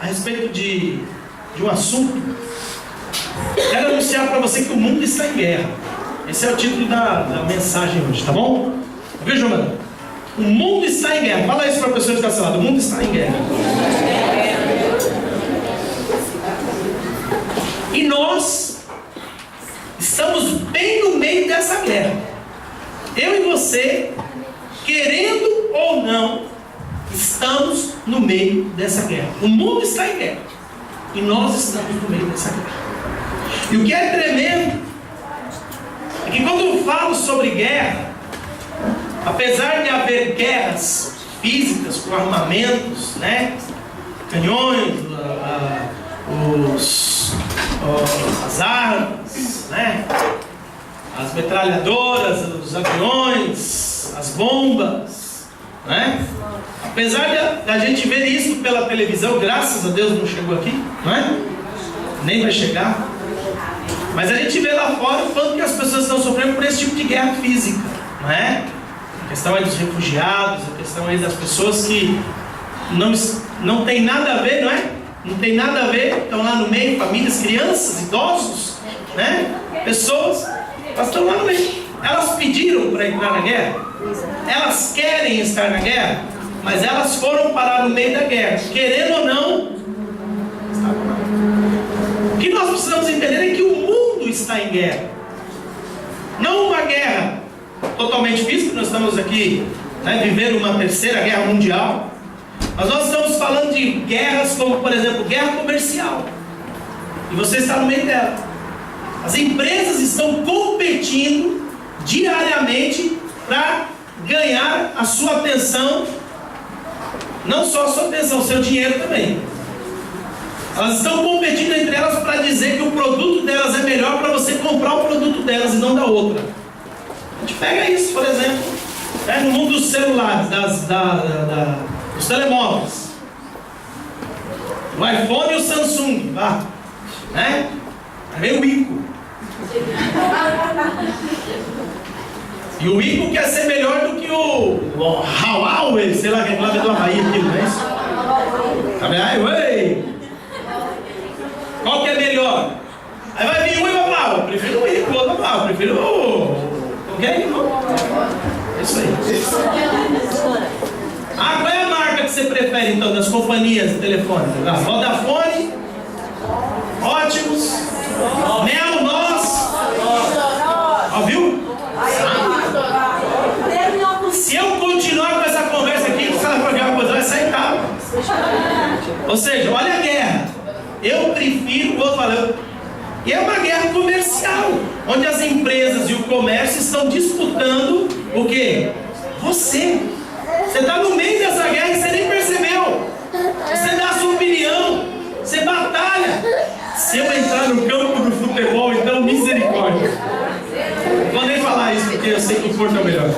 respeito de um assunto. Quero anunciar para você que o mundo está em guerra. Esse é o título da mensagem hoje, tá bom? Viu, Joana? O mundo está em guerra. Fala isso para a pessoa que está ao seu lado. O mundo está em guerra. E nós estamos bem no meio dessa guerra. Eu e você, querendo ou não, estamos no meio dessa guerra. O mundo está em guerra. E nós estamos no meio dessa guerra. E o que é tremendo é que quando eu falo sobre guerra, apesar de haver guerras físicas com armamentos, né? Canhões, as armas, né? As metralhadoras, os aviões, as bombas, né? Apesar da gente ver isso pela televisão, graças a Deus não chegou aqui, não é? Nem vai chegar. Mas a gente vê lá fora o quanto que as pessoas estão sofrendo por esse tipo de guerra física, não é? A questão aí dos refugiados, a questão aí das pessoas que não tem nada a ver, não é? Não tem nada a ver, estão lá no meio, famílias, crianças, idosos, né? Pessoas, elas estão lá no meio. Elas pediram para entrar na guerra, elas querem estar na guerra, mas elas foram parar no meio da guerra, querendo ou não. O que nós precisamos entender é que o mundo está em guerra. Não uma guerra totalmente física, nós estamos aqui, né, vivendo uma terceira guerra mundial. Mas nós estamos falando de guerras como, por exemplo, guerra comercial. E você está no meio dela. As empresas estão competindo diariamente para ganhar a sua atenção. Não só a sua atenção, o seu dinheiro também. Elas estão competindo entre elas para dizer que o produto delas é melhor para você comprar o produto delas e não da outra. A gente pega isso, por exemplo, né, no mundo dos celulares, dos telemóveis. O iPhone e o Samsung, né? Aí o Ico. E o Ico quer ser melhor do que o Huawei, sei lá, que é lá do Havaí, aquilo, não é isso? Huawei. Qual que é melhor? Aí vai vir um e vai falar, eu prefiro o Ico, o outro vai falar, eu prefiro qualquer Ico. É isso aí. Qual é a marca que você prefere então das companhias de telefone? Vodafone, Ótimos, Neo, Nós. Viu? Se eu continuar com essa conversa aqui, vai sair caro. Ou seja, olha a guerra. Eu prefiro, vou falar, e é uma guerra comercial, onde as empresas e o comércio estão disputando o quê? Você está no meio dessa guerra e você nem percebeu. Você dá a sua opinião, você batalha. Se eu entrar no campo do futebol, então misericórdia. Não vou nem falar isso porque eu sei que o Porto é o melhor, né?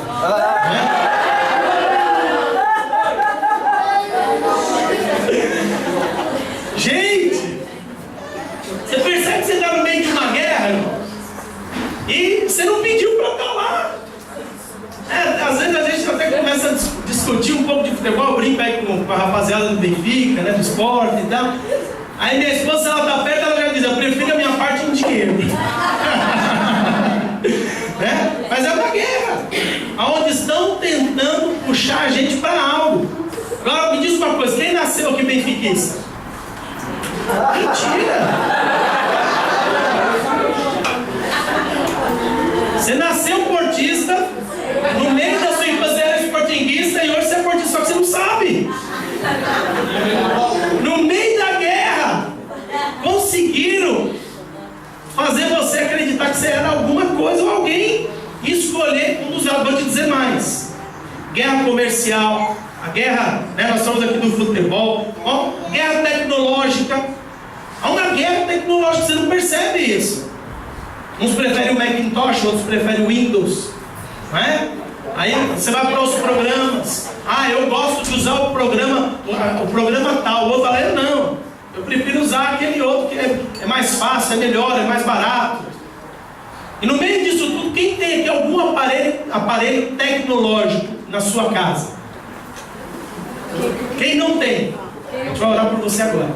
Gente, você percebe que você está no meio de uma guerra, irmão? E você não pediu para estar lá. Às vezes a gente até começa a discutir um pouco de futebol, brinca aí com a rapaziada do Benfica, né, do esporte e tal. Aí minha esposa, se ela está perto, ela já diz, eu prefiro a minha parte em dinheiro. Né? Mas é uma guerra, onde estão tentando puxar a gente para algo. Agora me diz uma coisa, quem nasceu aqui benfiquista? Mentira! Você nasceu portista, no meio da sua infância era esportinguista e hoje você é portista, só que você não sabe. No meio da guerra, conseguiram fazer você acreditar que você era alguma coisa ou alguém e escolher um dos lados. Vou te dizer mais: guerra comercial, a guerra, né, nós estamos aqui do futebol, guerra tecnológica. Há uma guerra tecnológica, você não percebe isso. Uns preferem o Macintosh, outros preferem o Windows, não é? Aí você vai para os programas. Eu gosto de usar o programa tal. O outro fala, não, eu prefiro usar aquele outro que é mais fácil, é melhor, é mais barato. E no meio disso tudo, quem tem aqui algum aparelho tecnológico na sua casa? Quem não tem? A gente vai orar por você agora.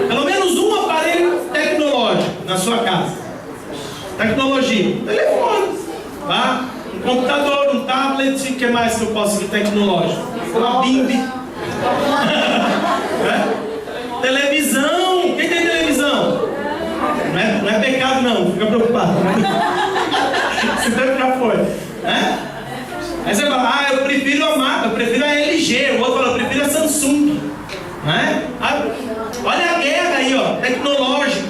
Pelo menos um aparelho tecnológico na sua casa. Tecnologia. Um telefone. Tá? Um computador, um tablet. O que mais que eu posso de tecnológico? Uma bimbi. Televisão. Quem tem televisão? Não é pecado não. Não fica preocupado. Você deve já foi. Aí você fala, eu prefiro a LG. O outro fala, eu prefiro a Samsung. Olha a guerra aí, ó, tecnológica.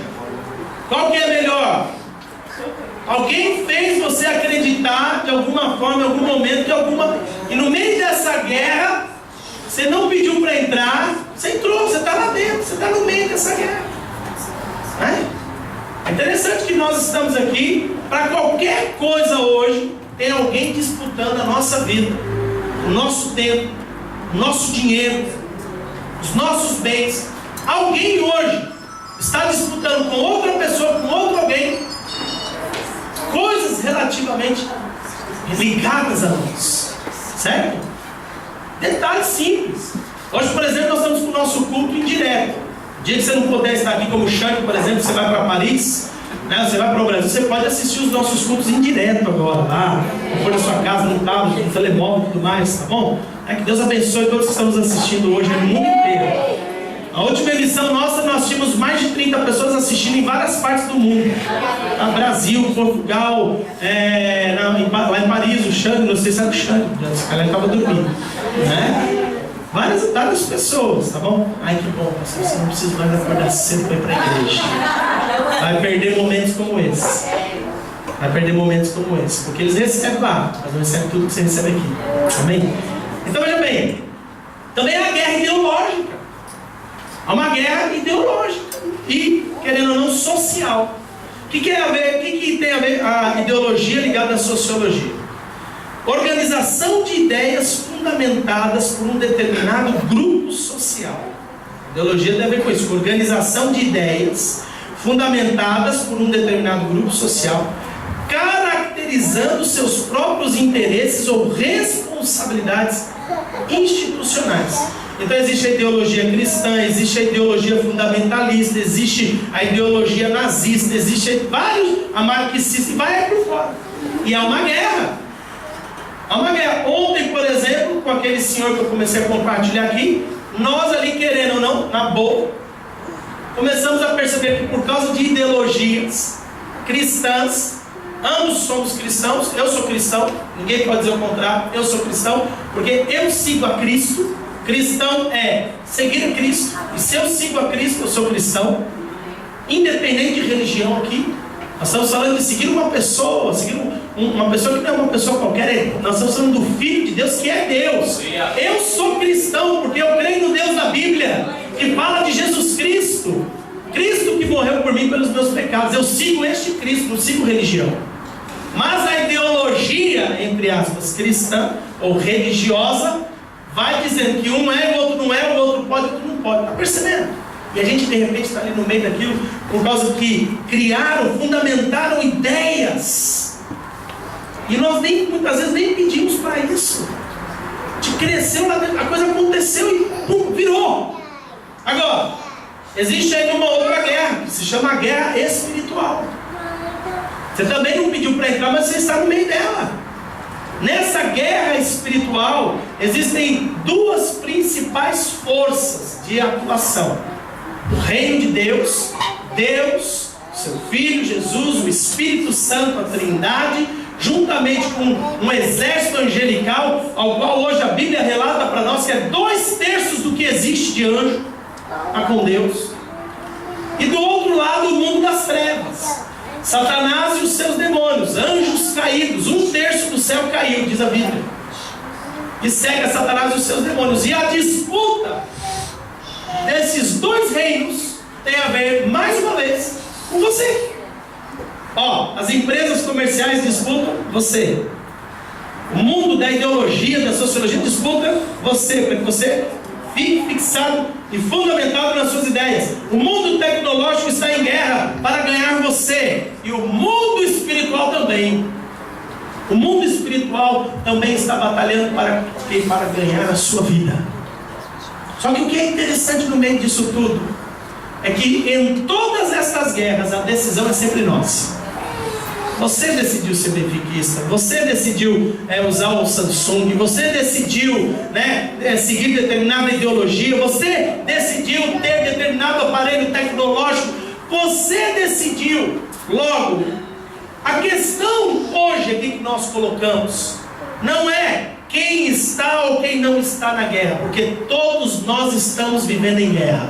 Qual que é melhor? Alguém fez você acreditar de alguma forma, em algum momento, e no meio dessa guerra, você não pediu para entrar, você entrou, você está lá dentro, você está no meio dessa guerra. É interessante que nós estamos aqui, para qualquer coisa hoje, tem alguém disputando a nossa vida, o nosso tempo, o nosso dinheiro, os nossos bens. Alguém hoje está disputando com outra pessoa, com outro alguém, coisas relativamente ligadas a nós, certo? Detalhe simples. Hoje, por exemplo, nós estamos com o nosso culto indireto. O dia que você não puder estar aqui, como o Xande, por exemplo, você vai para Paris, você vai para o Brasil, você pode assistir os nossos cultos em direto agora, lá, for na sua casa, no tablet, no telemóvel e tudo mais, tá bom? Que Deus abençoe todos que estamos assistindo hoje no mundo inteiro. A última emissão nossa, nós tínhamos mais de 30 pessoas assistindo em várias partes do mundo. Brasil, Portugal, lá em Paris, o Xande, não sei se era o Xande, esse cara estava dormindo, Várias pessoas, tá bom? Que bom, você não precisa mais acordar cedo para ir para a igreja. Vai perder momentos como esse. Porque eles recebem lá, mas não recebem tudo que você recebe aqui. Amém? Então veja bem, também é a guerra ideológica. Há uma guerra ideológica e, querendo ou não, social. O que tem a ver a ideologia ligada à sociologia? Organização de ideias fundamentadas por um determinado grupo social. Ideologia tem a ver com isso. Organização de ideias fundamentadas por um determinado grupo social, caracterizando seus próprios interesses ou responsabilidades institucionais. Então existe a ideologia cristã, existe a ideologia fundamentalista, existe a ideologia nazista, existe a marxista, e vai por fora. E há uma guerra. Ontem, por exemplo, com aquele senhor que eu comecei a compartilhar aqui, nós ali, querendo ou não, na boa, começamos a perceber que por causa de ideologias cristãs, ambos somos cristãos, eu sou cristão, ninguém pode dizer o contrário, eu sou cristão, porque eu sigo a Cristo. Cristão é seguir a Cristo, e se eu sigo a Cristo, eu sou cristão, independente de religião aqui. Nós estamos falando de seguir uma pessoa, uma pessoa que não é uma pessoa qualquer, nós estamos falando do Filho de Deus, que é Deus. Eu sou cristão porque eu creio no Deus da Bíblia, que fala de Jesus Cristo, Cristo que morreu por mim pelos meus pecados. Eu sigo este Cristo, não sigo religião. Mas a ideologia, entre aspas, cristã ou religiosa, vai dizendo que um é, o outro não é, o outro pode, o outro não pode. Está percebendo? E a gente de repente está ali no meio daquilo, por causa que criaram, fundamentaram ideias. E nós muitas vezes nem pedimos para isso. Te cresceu lá dentro, a coisa aconteceu e pum, virou. Agora, existe aí uma outra guerra, que se chama guerra espiritual. Você também não pediu para entrar, mas você está no meio dela. Nessa guerra espiritual, existem duas principais forças de atuação: o reino de Deus, Deus, seu Filho Jesus, o Espírito Santo, a Trindade, juntamente com um exército angelical, ao qual hoje a Bíblia relata para nós que é 2/3 do que existe de anjo com Deus. E do outro lado, o mundo das trevas, Satanás e os seus demônios, anjos caídos, 1/3 do céu caiu, diz a Bíblia, e segue Satanás e os seus demônios. E a disputa desses dois reinos tem a ver, mais uma vez, com você. As empresas comerciais disputam você. O mundo da ideologia, da sociologia disputa você, para que você fique fixado e fundamentado nas suas ideias. O mundo tecnológico está em guerra para ganhar você. E o mundo espiritual também. O mundo espiritual também está batalhando para ganhar a sua vida. Só que o que é interessante no meio disso tudo é que em todas essas guerras a decisão é sempre nossa. Você decidiu ser benfiquista, você decidiu usar o Samsung, você decidiu seguir determinada ideologia, você decidiu ter determinado aparelho tecnológico, você decidiu. Logo, a questão hoje aqui que nós colocamos não é quem está ou quem não está na guerra, porque todos nós estamos vivendo em guerra.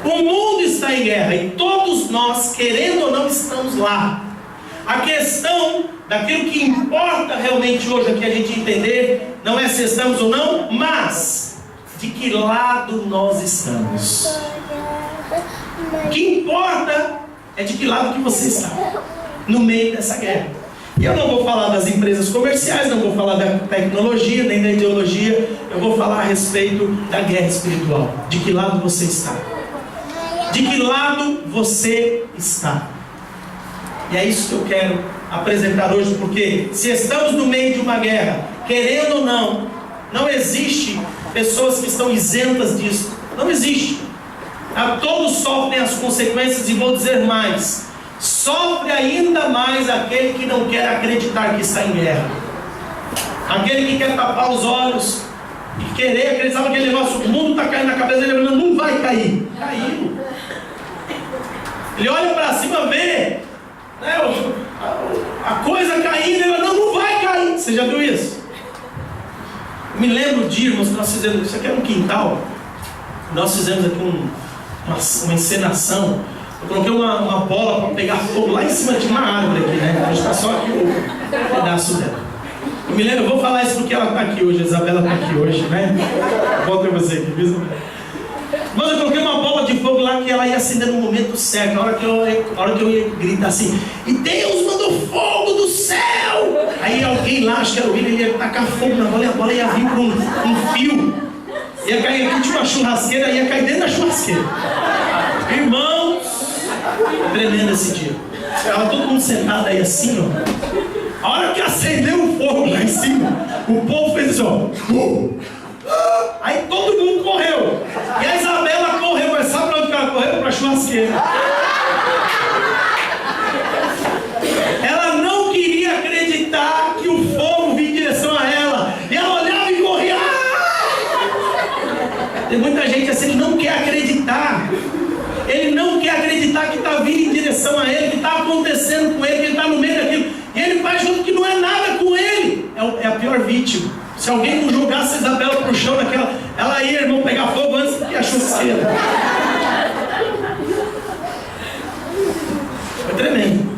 O mundo está em guerra e todos nós, querendo ou não, estamos lá. A questão daquilo que importa realmente hoje aqui a gente entender, não é se estamos ou não, mas de que lado nós estamos. O que importa é de que lado que você está no meio dessa guerra. E eu não vou falar das empresas comerciais, não vou falar da tecnologia, nem da ideologia, eu vou falar a respeito da guerra espiritual. De que lado você está? De que lado você está? E é isso que eu quero apresentar hoje, porque se estamos no meio de uma guerra, querendo ou não, não existe pessoas que estão isentas disso. Não existe. Todos sofrem as consequências, e vou dizer mais: sofre ainda mais aquele que não quer acreditar que está em guerra. Aquele que quer tapar os olhos e querer acreditar naquele negócio, o mundo está caindo na cabeça dele, não vai cair. Caiu. Ele olha para cima, vê a coisa caindo, ele não vai cair. Você já viu isso? Eu me lembro de irmãos que nós fizemos, isso aqui era um quintal, nós fizemos aqui uma encenação. Eu coloquei uma bola para pegar fogo lá em cima de uma árvore aqui, né? A gente está só aqui o pedaço dela. Eu me lembro, eu vou falar isso porque ela está aqui hoje, a Isabela está aqui hoje, né? Volta para você aqui, viu, Isabela? Mas eu coloquei uma bola de fogo lá que ela ia acender no momento certo, na hora que eu ia gritar assim: e Deus mandou fogo do céu! Aí alguém lá, acho que era o William, ele ia tacar fogo na bola e a bola ia vir por um fio, ia cair aqui de uma churrasqueira, ia cair dentro da churrasqueira. Irmãos, tremendo esse dia. Estava todo mundo sentado aí assim, ó. A hora que acendeu o fogo lá em cima, o povo fez assim, ó. Aí todo mundo correu. E a Isabela correu, mas sabe para onde ela correu? Para a churrasqueira. Ela não queria acreditar que o fogo vinha em direção a ela. E ela olhava e corria. Tem muita gente assim que não quer acreditar. Ele não quer acreditar que está vindo em direção a ele, que está acontecendo com ele, que ele está no meio daquilo. E ele faz junto que não é nada com ele. É a pior vítima. Se alguém não jogasse a Isabela para o chão naquela, ela ia, irmão, pegar fogo antes que a churrasqueira. Foi tremendo.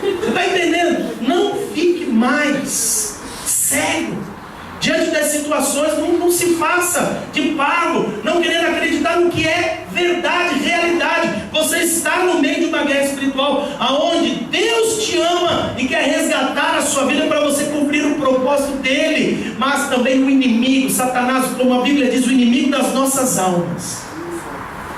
Você está entendendo? Não fique mais cego diante das situações. Não se faça de pago, não querendo acreditar no que é verdade, realidade. Você está no meio de uma guerra espiritual, aonde Deus te ama e quer resgatar a sua vida para você cumprir o propósito dele. Mas também o inimigo, Satanás, como a Bíblia diz, o inimigo das nossas almas.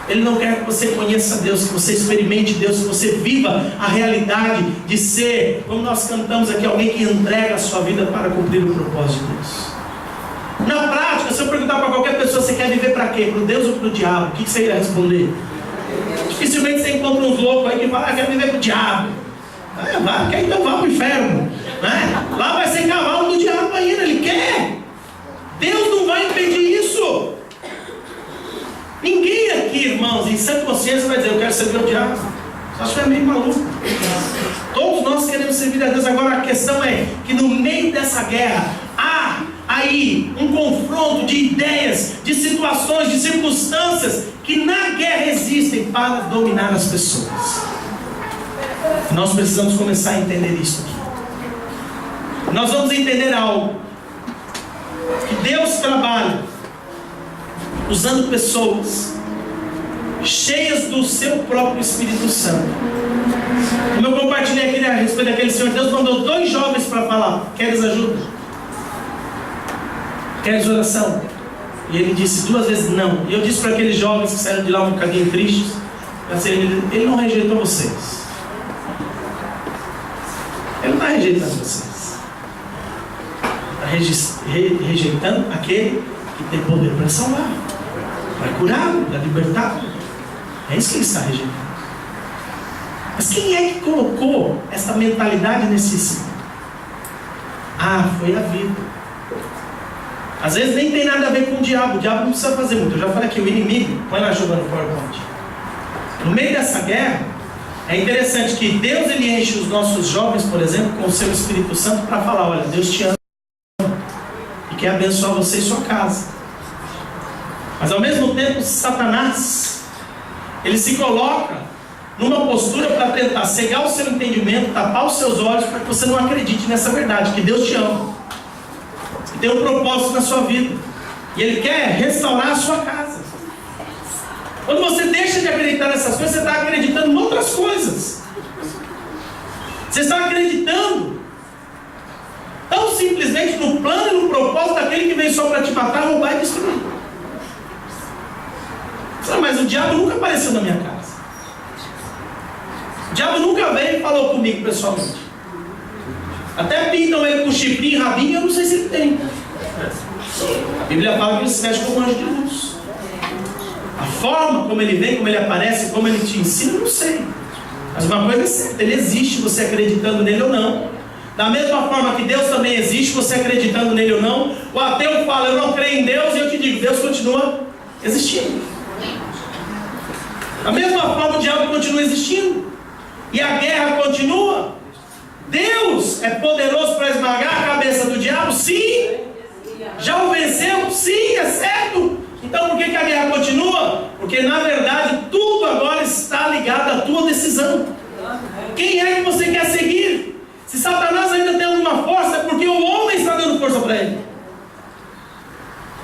Ele não quer que você conheça Deus, que você experimente Deus, que você viva a realidade de ser, como nós cantamos aqui, alguém que entrega a sua vida para cumprir o propósito de Deus. Na prática, se eu perguntar para qualquer pessoa: você quer viver para quê? Para o Deus ou para o diabo? O que você iria responder? Dificilmente você encontra uns loucos aí que falam: quer viver para o diabo. Então vá para o inferno, né? Lá vai ser cavalo do diabo ainda, ele quer. Deus não vai impedir isso. Ninguém aqui, irmãos, em sã consciência vai dizer: eu quero servir ao diabo. Você acha que é meio maluco? Todos nós queremos servir a Deus. Agora a questão é que no meio dessa guerra há aí um confronto de ideias, de situações, de circunstâncias que na guerra existem para dominar as pessoas. Nós precisamos começar a entender isso aqui. Nós vamos entender algo, que Deus trabalha usando pessoas cheias do seu próprio Espírito Santo. Como eu compartilhei aqui a respeito daquele senhor, Deus mandou 2 jovens para falar: queres ajuda? Queres oração? E ele disse 2 vezes não. E eu disse para aqueles jovens que saíram de lá um bocadinho tristes, assim, ele não rejeitou vocês. Ele não está rejeitando vocês. Está rejeitando aquele que tem poder para salvar, vai curá-lo, vai libertá-lo. É isso que ele está rejeitando. Mas quem é que colocou essa mentalidade nesse ciclo? Foi a vida. Às vezes nem tem nada a ver com o diabo não precisa fazer muito. Eu já falei aqui, o inimigo, põe lá jogando PowerPoint. No meio dessa guerra, é interessante que Deus ele enche os nossos jovens, por exemplo, com o seu Espírito Santo para falar: olha, Deus te ama e quer abençoar você e sua casa. Mas ao mesmo tempo, Satanás, ele se coloca numa postura para tentar cegar o seu entendimento, tapar os seus olhos, para que você não acredite nessa verdade, que Deus te ama e tem um propósito na sua vida, e Ele quer restaurar a sua casa. Quando você deixa de acreditar nessas coisas, você está acreditando em outras coisas. Você está acreditando tão simplesmente no plano e no propósito daquele que veio só para te matar, roubar e destruir. Mas o diabo nunca apareceu na minha casa. O diabo nunca veio e falou comigo pessoalmente. Até pintam ele com chifrinho e rabinho, eu não sei se ele tem. A Bíblia fala que ele se veste como um anjo de luz. A forma como ele vem, como ele aparece, como ele te ensina, eu não sei. Mas uma coisa é certa, ele existe, você acreditando nele ou não. Da mesma forma que Deus também existe, você acreditando nele ou não. O ateu fala: eu não creio em Deus, e eu te digo: Deus continua existindo. Da mesma forma o diabo continua existindo, e a guerra continua. Deus é poderoso para esmagar a cabeça do diabo? Sim. Já o venceu? Sim, é certo. Então por que a guerra continua? Porque na verdade tudo agora está ligado à tua decisão. Quem é que você quer seguir? Se Satanás ainda tem alguma força, é porque o homem está dando força para ele.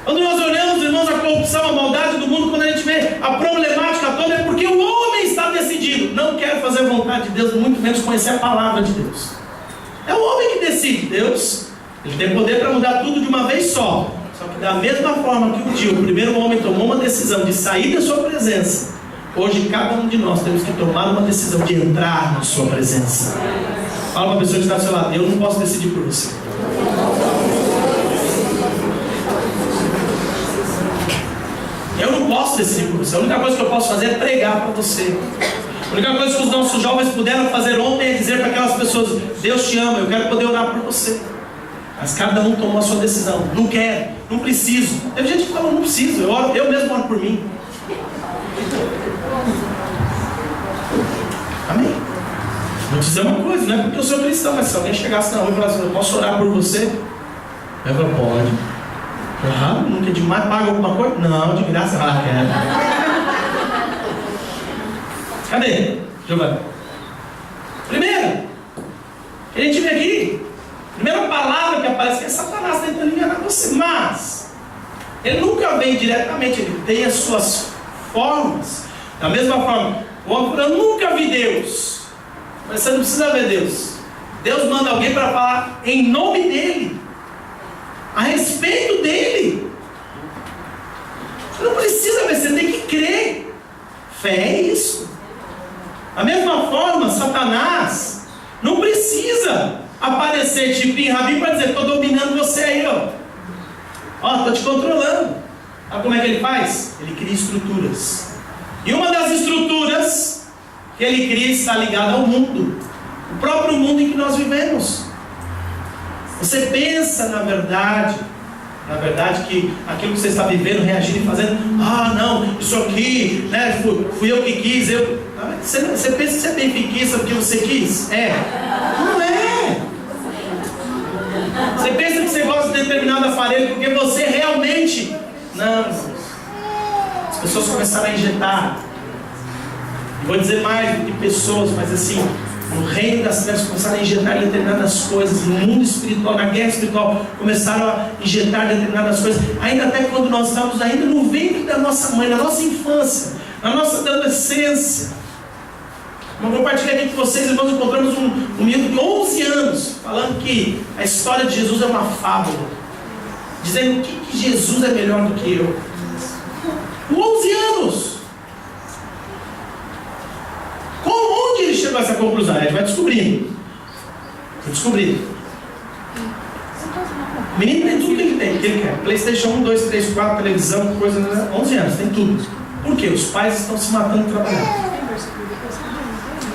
Quando nós olhamos, irmãos, a corrupção, a maldade do mundo, quando a gente vê a problemática toda, é porque o homem está decidido: não quero fazer a vontade de Deus, muito menos conhecer a palavra de Deus. É o homem que decide. Deus, ele tem poder para mudar tudo de uma vez só. Só que da mesma forma que um dia o primeiro homem tomou uma decisão de sair da sua presença, hoje cada um de nós temos que tomar uma decisão de entrar na sua presença. Fala para a pessoa que está do seu lado: eu não posso decidir por você. Eu não posso decidir por você. A única coisa que eu posso fazer é pregar para você. A única coisa que os nossos jovens puderam fazer ontem é dizer para aquelas pessoas: Deus te ama, eu quero poder orar por você. Mas cada um tomou a sua decisão. Não quero, não preciso. Teve gente que falou: não preciso, eu mesmo oro por mim. Amém? Vou te dizer uma coisa: não é porque eu sou cristão, mas se alguém chegasse na rua e falasse: eu posso orar por você? Eu falo: pode. Nunca é demais, paga alguma coisa? Não, de graça. Cadê, Giovanni? Primeiro, que a gente vê aqui, a primeira palavra que aparece é Satanás tentando enganar você. Mas ele nunca vem diretamente, ele tem as suas formas. Da mesma forma, o homem fala: eu nunca vi Deus. Mas você não precisa ver Deus. Deus manda alguém para falar em nome dele, a respeito dele. Você não precisa ver, você tem que crer. Fé é isso. Da mesma forma, Satanás não precisa aparecer chifrinho e rabinho para dizer: estou dominando você aí, estou te controlando. Sabe como é que ele faz? Ele cria estruturas. E uma das estruturas que ele cria está ligada ao mundo, o próprio mundo em que nós vivemos. Você pensa na verdade que aquilo que você está vivendo, reagindo e fazendo: não, isso aqui, né, fui eu que quis. Você pensa que você é benfiquista porque você quis? Não é. Você pensa que você gosta de determinado aparelho porque você realmente... Não. As pessoas começaram a injetar, vou dizer mais do que pessoas, mas assim, no reino das trevas começaram a injetar determinadas coisas, no mundo espiritual, na guerra espiritual, começaram a injetar determinadas coisas, ainda até quando nós estávamos ainda no ventre da nossa mãe, na nossa infância, na nossa adolescência. Eu compartilhei aqui com vocês, irmãos, encontramos um menino de 11 anos, falando que a história de Jesus é uma fábula, dizendo que Jesus é melhor do que eu. Com 11 anos! Onde ele chegou a essa conclusão? A gente vai descobrindo. Vai descobrindo. O menino tem tudo que ele tem, que ele quer. PlayStation 1, 2, 3, 4, televisão, coisa, 11 anos, tem tudo. Por quê? Os pais estão se matando trabalhando.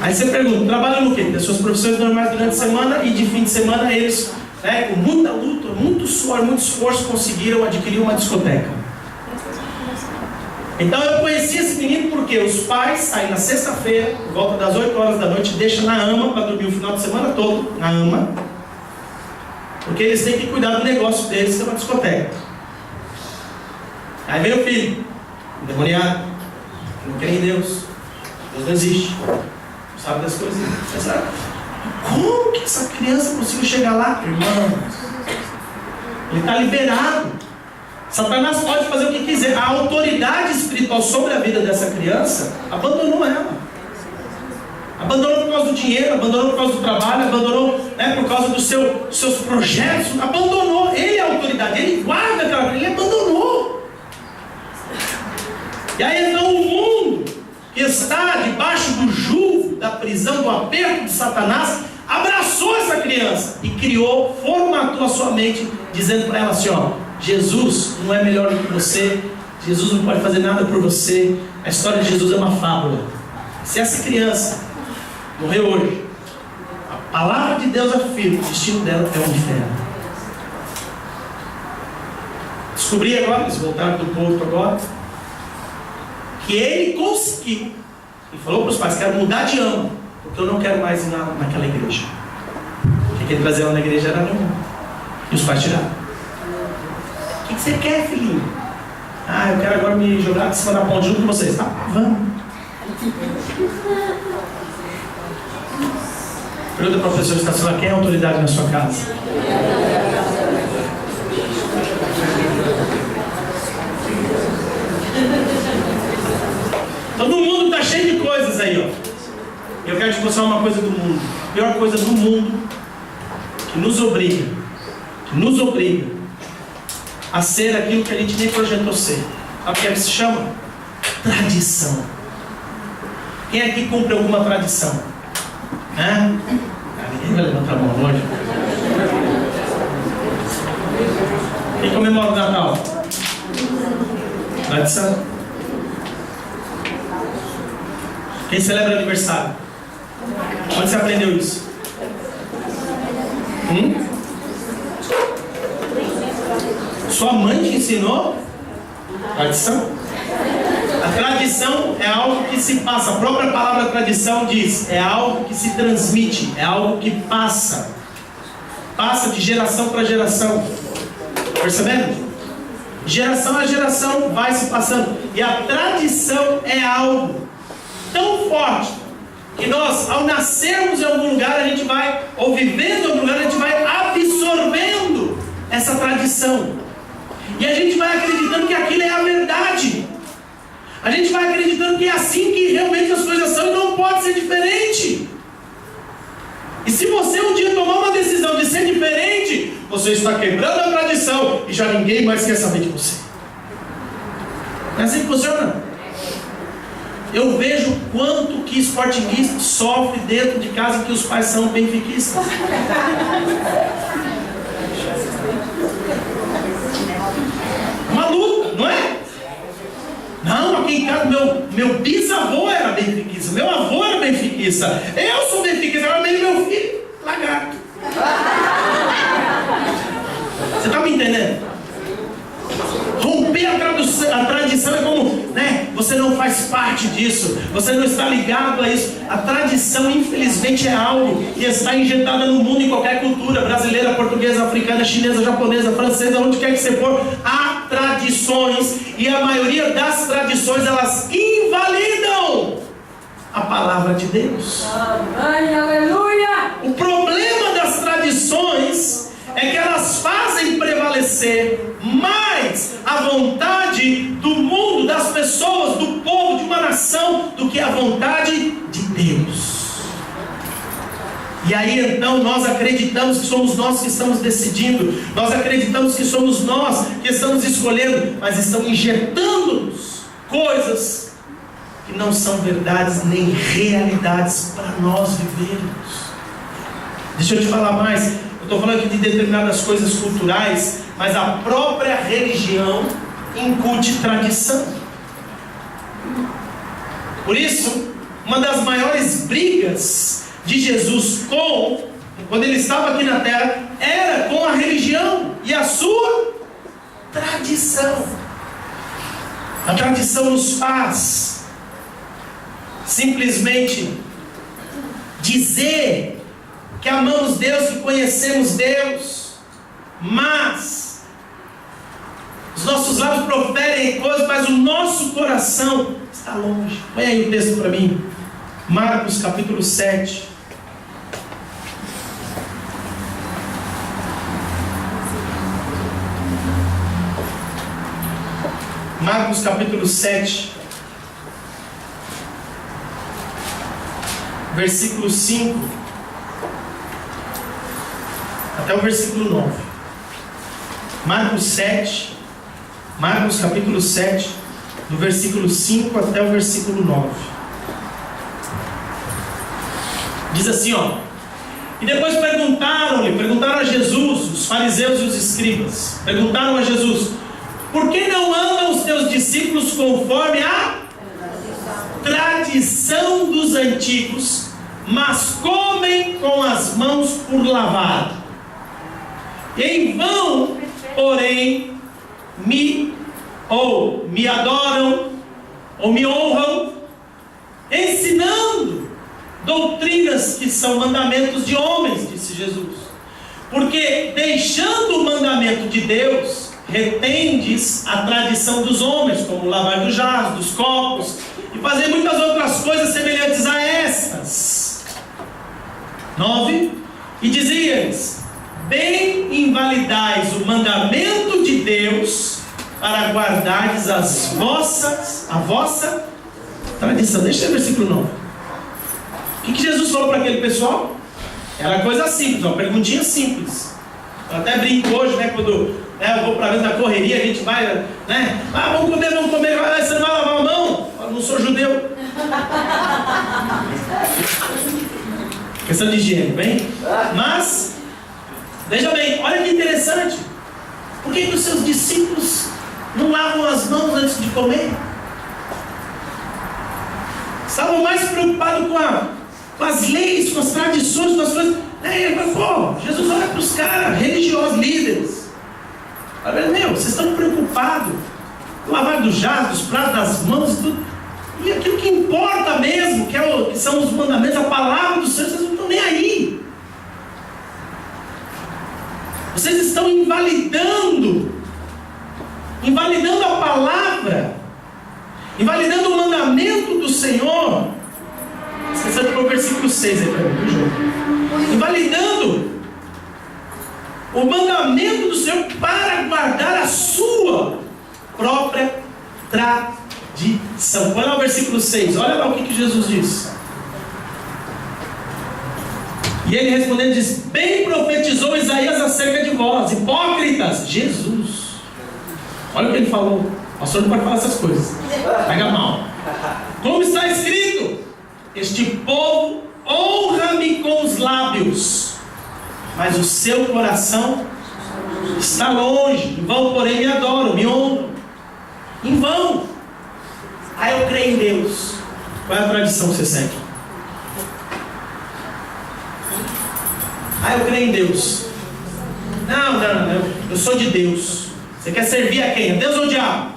Aí você pergunta, trabalham no quê? Tem suas profissões normais durante a semana e de fim de semana eles, com muita luta, muito suor, muito esforço, conseguiram adquirir uma discoteca. Então eu conheci esse menino porque os pais saem na sexta-feira, por volta das 8 horas da noite, deixam na AMA para dormir o final de semana todo, na AMA, porque eles têm que cuidar do negócio deles, que é uma discoteca. Aí vem o filho, endemoniado, não crê em Deus, Deus não existe, não sabe das coisas. Você sabe? Como que essa criança conseguiu chegar lá? Irmão, ele está liberado. Satanás pode fazer o que quiser. A autoridade espiritual sobre a vida dessa criança abandonou ela. Abandonou por causa do dinheiro, abandonou por causa do trabalho, abandonou por causa dos seus projetos. Abandonou. Ele é a autoridade, ele guarda aquela criança, ele abandonou. E aí então o mundo que está debaixo do jugo, da prisão, do aperto de Satanás, abraçou essa criança e criou, formatou a sua mente, dizendo para ela assim, Jesus não é melhor do que você, Jesus não pode fazer nada por você, a história de Jesus é uma fábula. Se essa criança morrer hoje, a palavra de Deus afirma, o destino dela é um inferno. Descobri agora, eles voltaram do povo agora, que ele conseguiu, e falou para os pais, quero mudar de ano, porque eu não quero mais ir naquela igreja. O que ele trazia lá na igreja era nenhum. E os pais tiraram. O que você quer, filhinho? Eu quero agora me jogar de cima da ponte junto com vocês. Tá, vamos. Pergunta para o professor que está falando, quem é a autoridade na sua casa? Todo mundo está cheio de coisas aí, Eu quero te mostrar uma coisa do mundo. A pior coisa do mundo que nos obriga a ser aquilo que a gente nem projetou ser. Sabe o que se chama? Tradição. Quem aqui cumpre alguma tradição? Ninguém vai levantar a mão hoje. Quem comemora o Natal? Tradição. Quem celebra aniversário? Onde você aprendeu isso? Sua mãe te ensinou? Tradição? A tradição é algo que se passa. A própria palavra tradição diz, é algo que se transmite, é algo que passa. Passa de geração para geração. Percebendo? Geração a geração vai se passando. E a tradição é algo tão forte que nós, ao nascermos em algum lugar, a gente vai, ou vivendo em algum lugar, a gente vai absorvendo essa tradição. E a gente vai acreditando que aquilo é a verdade. A gente vai acreditando que é assim que realmente as coisas são e não pode ser diferente. E se você um dia tomar uma decisão de ser diferente, você está quebrando a tradição e já ninguém mais quer saber de você. Não é assim que funciona? Eu vejo quanto que esportinguista sofre dentro de casa que os pais são benfiquistas. Uma luta, não é? Não, aqui em casa meu bisavô era benfiquista, meu avô era benfiquista, eu sou benfiquista, agora meu filho, lagarto. Você está me entendendo? Romper a tradição é como, você não faz parte disso, você não está ligado a isso. A tradição, infelizmente, é algo que está injetada no mundo, em qualquer cultura, brasileira, portuguesa, africana, chinesa, japonesa, francesa, onde quer que você for, há tradições, e a maioria das tradições, elas invalidam a palavra de Deus. Amém, aleluia! O problema das tradições é que elas fazem prevalecer mais a vontade do mundo, das pessoas, do povo, de uma nação, do que a vontade de Deus. E aí então nós acreditamos que somos nós que estamos decidindo, nós acreditamos que somos nós que estamos escolhendo, mas estão injetando-nos coisas que não são verdades nem realidades para nós vivermos. Deixa eu te falar mais. estou falando aqui de determinadas coisas culturais, mas a própria religião incute tradição. Por isso, uma das maiores brigas de Jesus quando ele estava aqui na terra, era com a religião e a sua tradição. A tradição nos faz simplesmente dizer que amamos Deus, que conhecemos Deus, mas os nossos lábios proferem coisas, mas o nosso coração está longe. Põe aí o texto para mim, Marcos capítulo 7. Marcos capítulo 7, versículo 5 até o versículo 9. Marcos capítulo 7, do versículo 5 até o versículo 9. Diz assim, ó: e depois perguntaram a Jesus, os fariseus e os escribas, perguntaram a Jesus: por que não andam os teus discípulos conforme a tradição dos antigos, mas comem com as mãos por lavar? Em vão, porém, me adoram ou me honram, ensinando doutrinas que são mandamentos de homens, disse Jesus. Porque deixando o mandamento de Deus, retendes a tradição dos homens, como lavar dos jarros, dos copos, e fazer muitas outras coisas semelhantes a estas. 9. E dizia-lhes: bem invalidais o mandamento de Deus, para guardardes a vossa tradição. Deixa eu ver o versículo 9. O que Jesus falou para aquele pessoal? Era coisa simples, uma perguntinha simples. Eu até brinco hoje, né, quando eu vou para dentro da correria, a gente vai, né? Vamos comer, você não vai lavar a mão? Eu não sou judeu. Questão de higiene, bem? Mas, veja bem, olha que interessante. Por que os seus discípulos não lavam as mãos antes de comer? Estavam mais preocupados com as leis, com as tradições, com as coisas. Jesus olha para os caras, religiosos, líderes. Olha, vocês estão preocupados com lavar dos jarros, dos pratos, das mãos e tudo. E aquilo que importa mesmo, que são os mandamentos, a palavra do Senhor, vocês não estão nem aí. Vocês estão invalidando a palavra, invalidando o mandamento do Senhor. Esqueci de pôr o versículo 6 aí para mim, João. Invalidando o mandamento do Senhor para guardar a sua própria tradição. Olha lá o versículo 6, olha lá o que Jesus diz. E ele respondendo diz: bem profetizou Isaías acerca de vós, hipócritas. Jesus, olha o que ele falou. O pastor não pode falar essas coisas, pega mal. Como está escrito: este povo honra-me com os lábios, mas o seu coração está longe. Em vão, porém, me adoram, me honram. Em vão. Aí eu creio em Deus. Qual é a tradição que você segue? Eu creio em Deus. Não, eu sou de Deus. Você quer servir a quem? A Deus ou ao diabo?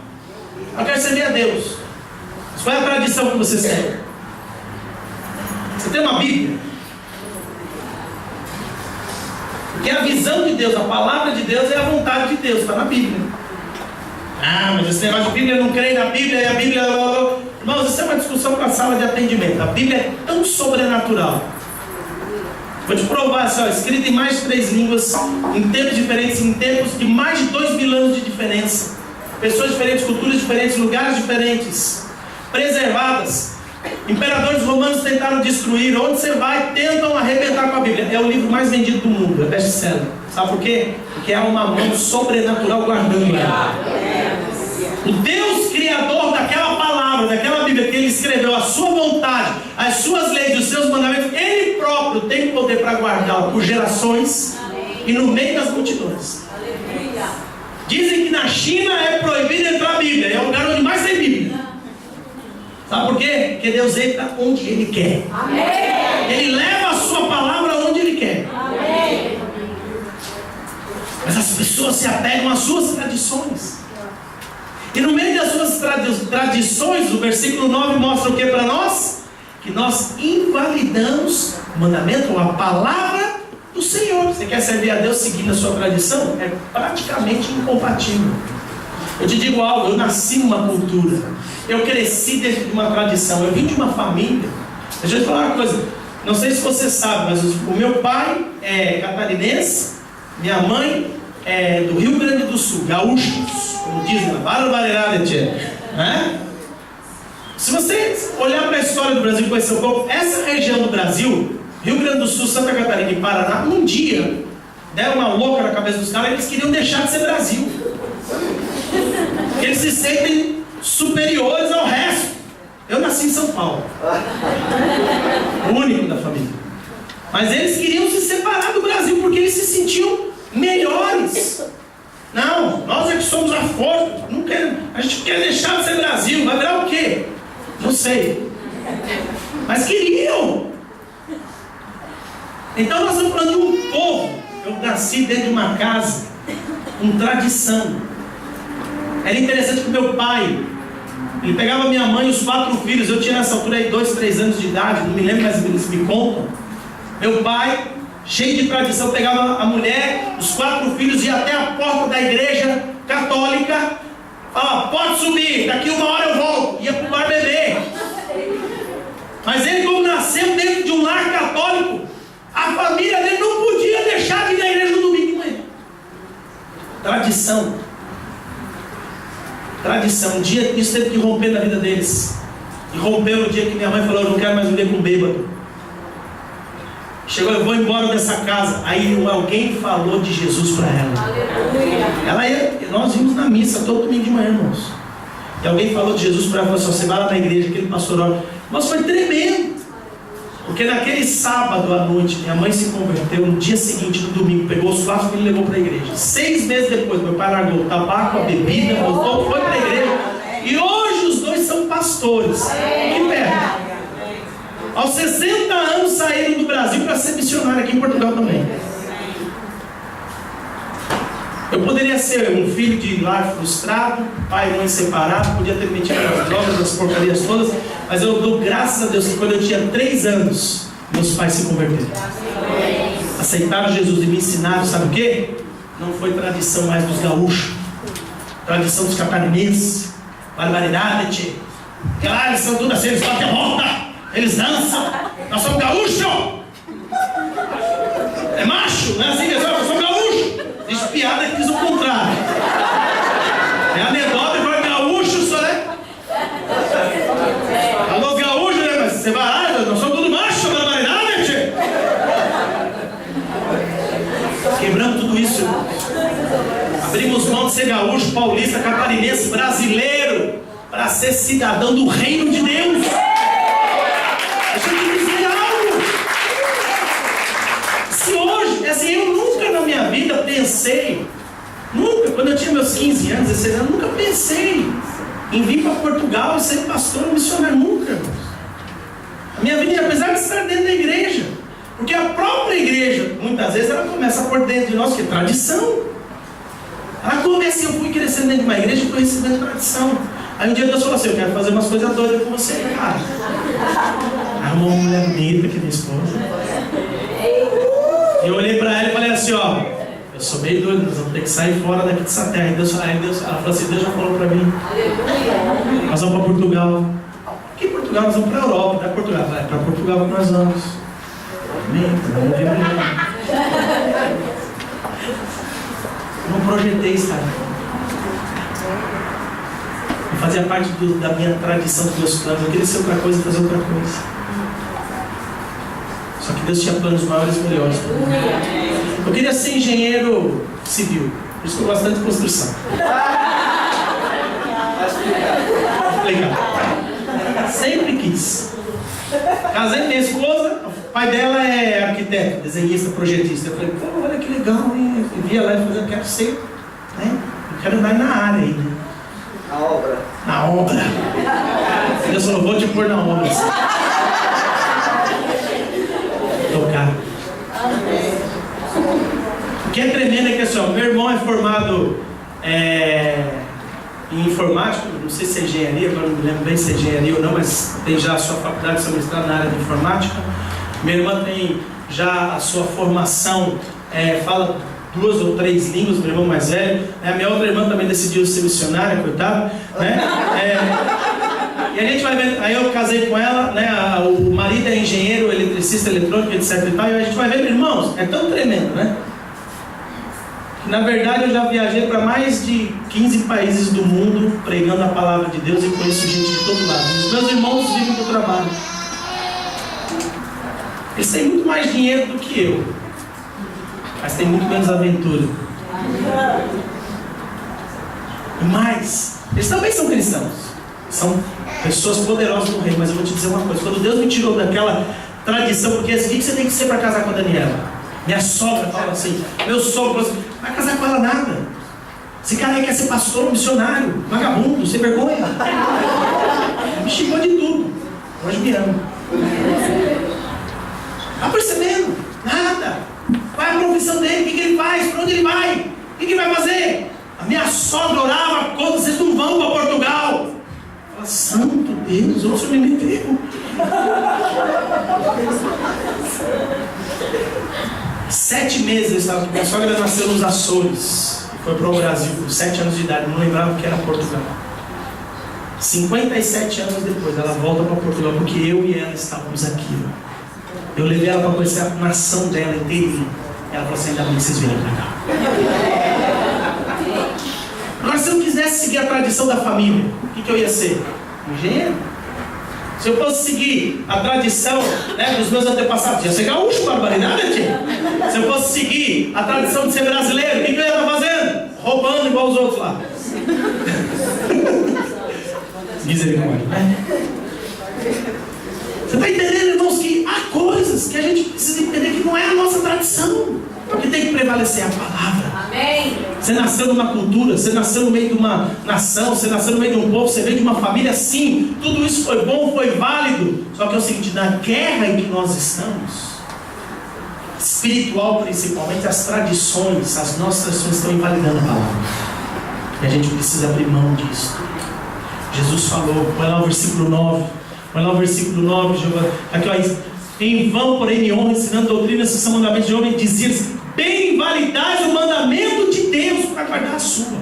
Eu quero servir a Deus. Mas qual é a tradição que você segue? Você tem uma Bíblia? Porque a visão de Deus, a palavra de Deus é a vontade de Deus, está na Bíblia. Mas esse negócio de Bíblia, eu não creio na Bíblia, e a Bíblia... Irmãos, isso é uma discussão para a sala de atendimento. A Bíblia é tão sobrenatural. Vou te provar, escrita em mais de 3 línguas, em tempos diferentes, em tempos de mais de 2.000 anos de diferença. Pessoas diferentes, culturas diferentes, lugares diferentes, preservadas. Imperadores romanos tentaram destruir. Onde você vai, tentam arrebentar com a Bíblia. É o livro mais vendido do mundo, é best-seller. Sabe por quê? Porque há uma mão sobrenatural guardando ela. O Deus criador daquela palavra, daquela Bíblia que ele escreveu, a sua vontade, as suas leis, os seus mandamentos, ele próprio tem poder para guardá-la por gerações e no meio das multidões. Dizem que na China é proibido entrar a Bíblia, é o lugar onde mais tem Bíblia. Sabe por quê? Porque Deus entra onde Ele quer. Amém. Ele leva a sua palavra onde Ele quer. Amém. Mas as pessoas se apegam às suas tradições. E no meio das suas tradições, o versículo 9 mostra o que para nós? Que nós invalidamos o mandamento, ou a palavra do Senhor. Você quer servir a Deus seguindo a sua tradição? É praticamente incompatível. Eu te digo algo, eu nasci numa cultura, eu cresci dentro de uma tradição, eu vim de uma família. Deixa eu te falar uma coisa, não sei se você sabe, mas o meu pai é catarinense, minha mãe é do Rio Grande do Sul, gaúchos, como dizem, né? Se você olhar para a história do Brasil e conhecer um pouco, essa região do Brasil, Rio Grande do Sul, Santa Catarina e Paraná, um dia deram uma louca na cabeça dos caras, eles queriam deixar de ser Brasil. Eles se sentem superiores ao resto. Eu nasci em São Paulo, o único da família. Mas eles queriam se separar do Brasil porque eles se sentiam melhores. Não, nós é que somos a força. Não queremos, a gente quer deixar de ser Brasil. Vai virar o quê? Não sei. Mas queriam. Então nós estamos falando de um povo. Eu nasci dentro de uma casa com tradição. Era interessante que meu pai, ele pegava minha mãe e os 4 filhos. Eu tinha nessa altura aí 2, 3 anos de idade, não me lembro, mas eles me contam. Meu pai, cheio de tradição, pegava a mulher, os 4 filhos, ia até a porta da igreja católica, falava, pode subir, daqui 1 hora eu volto. Ia para o bar beber. Mas ele, como nasceu dentro de um lar católico, a família dele não podia deixar de ir na igreja no domingo de manhã. Tradição. Um dia isso teve que romper na vida deles. E rompeu no dia que minha mãe falou, eu não quero mais viver com bêbado. Chegou, eu vou embora dessa casa. Aí alguém falou de Jesus para ela. Nós vimos na missa todo domingo de manhã, irmãos. E alguém falou de Jesus para ela, falou assim, você vai lá na igreja, aquele pastor ora. Mas foi tremendo. Porque naquele sábado à noite, minha mãe se converteu. No dia seguinte, no domingo, pegou os 4 filhos e levou para a igreja. 6 meses depois, meu pai largou o tabaco, a bebida, voltou, foi para a igreja. E hoje os 2 são pastores. Que perto. Aos 60 anos saíram do Brasil para ser missionário aqui em Portugal também. Eu poderia ser um filho de lar frustrado, pai e mãe separados, podia ter metido nas drogas, nas porcarias todas, mas eu dou graças a Deus que quando eu tinha 3 anos, meus pais se converteram. Aceitaram Jesus e me ensinaram, sabe o quê? Não foi tradição mais dos gaúchos, tradição dos catarinenses, barbaridade, tchê. Porque lá eles são tudo assim, eles batem a volta, eles dançam, nós somos gaúchos, é macho, não é assim, nós somos gaúchos. Existe piada que diz o contrário. É anedota e vai gaúcho, só é. Alô, gaúcho, né? Mas você vai lá, nós somos tudo macho, barbaridade, tchê. Quebramos tudo isso, irmãos. Abrimos mão de ser gaúcho, paulista, catarinense, brasileiro, para ser cidadão do reino de Deus. Deixa eu te dizer algo. Se hoje, assim, eu nunca na minha vida pensei, quando eu tinha meus 15 anos, 16 anos, nunca pensei em vir para Portugal e ser pastor ou missionário, nunca. A minha vida, apesar de estar dentro da igreja, porque a própria igreja, muitas vezes, ela começa por dentro de nós, que é tradição. Ela começa, eu fui crescendo dentro de uma igreja e fui recebendo tradição. Aí um dia Deus falou assim, eu quero fazer umas coisas doidas com você, cara. Aí uma mulher bonita que é minha esposa. E eu olhei para ela e falei assim, ó, eu sou meio doido, nós vamos ter que sair fora daqui dessa terra. Ela falou assim, Deus já falou para mim, nós vamos para Portugal. Que Portugal? Nós vamos para a Europa, não é Portugal. É para Portugal que nós vamos. Amém? Vamos ver melhor. Eu não projetei estar aqui. Não fazia parte da minha tradição, dos meus planos. Eu queria ser outra coisa e fazer outra coisa. Só que Deus tinha planos maiores e melhores para mim. Eu queria ser engenheiro civil. Por isso que eu gosto tanto de construção. Legal. Sempre quis. Casei com minha esposa, O pai dela é arquiteto, desenhista, projetista. Eu falei, pô, olha que legal, hein? Eu via lá e falei, eu quero ser, né? Eu quero andar na área aí, né? Na obra. Na obra. Eu só não vou te pôr na obra. Tocar. O que é tremendo é que assim, ó, meu irmão é formado em informática, não sei se é engenharia, agora não me lembro bem se é engenharia ou não, mas tem já a sua faculdade, seu mestrado na área de informática. Minha irmã tem já a sua formação, fala 2 ou 3 línguas, meu irmão mais velho. A minha outra irmã também decidiu ser missionária, coitada, né? E a gente vai vendo, aí eu casei com ela, né? O marido é engenheiro, eletricista, eletrônico, etc e tal, e a gente vai vendo, irmãos, é tão tremendo, né? Que, na verdade, eu já viajei para mais de 15 países do mundo pregando a palavra de Deus e conheço gente de todo lado. Os meus irmãos vivem do trabalho. Eles têm muito mais dinheiro do que eu, mas tem muito menos aventura. E mais, eles também são cristãos, são pessoas poderosas no reino, mas eu vou te dizer uma coisa: quando Deus me tirou daquela tradição, porque assim, o que você tem que ser para casar com a Daniela? Minha sogra fala assim, meu sogro fala assim, vai casar com ela nada. Esse cara aí quer ser pastor, missionário, vagabundo, sem vergonha. Me xingou de tudo, hoje me ama. Está percebendo? Nada. Qual é a profissão dele? O que ele faz? Para onde ele vai? O que ele vai fazer? A minha sogra orava quando vocês não vão para Portugal. Fala, santo Deus, onde o senhor me meteu? 7 meses eu estava aqui. Minha sogra nasceu nos Açores e foi para o Brasil com 7 anos de idade. Não lembrava que era Portugal. 57 anos depois ela volta para Portugal, porque eu e ela estávamos aqui. Eu levei ela para conhecer a nação dela inteirinha. Ela falou assim, ainda bem que vocês vieram para cá. Agora, se eu quisesse seguir a tradição da família, o que eu ia ser? Engenheiro. Se eu fosse seguir a tradição, né, dos meus antepassados, ia ser gaúcho, barbaridade, tia. Se eu fosse seguir a tradição de ser brasileiro, o que eu ia estar fazendo? Roubando igual os outros lá. Misericórdia, né? Você está entendendo, irmãos, que há coisas que a gente precisa entender que não é a nossa tradição. Porque tem que prevalecer a palavra. Amém. Você nasceu numa cultura, você nasceu no meio de uma nação, você nasceu no meio de um povo, você veio de uma família, sim. Tudo isso foi bom, foi válido. Só que é o seguinte, na guerra em que nós estamos, espiritual principalmente, as tradições, as nossas tradições estão invalidando a palavra. E a gente precisa abrir mão disso. Jesus falou, põe lá o versículo 9. Põe lá o versículo 9, aqui ó, em vão, porém, me honra, ensinando doutrinas que são mandamentos de homem, dizia-se, bem invalidais o mandamento de Deus para guardar a sua.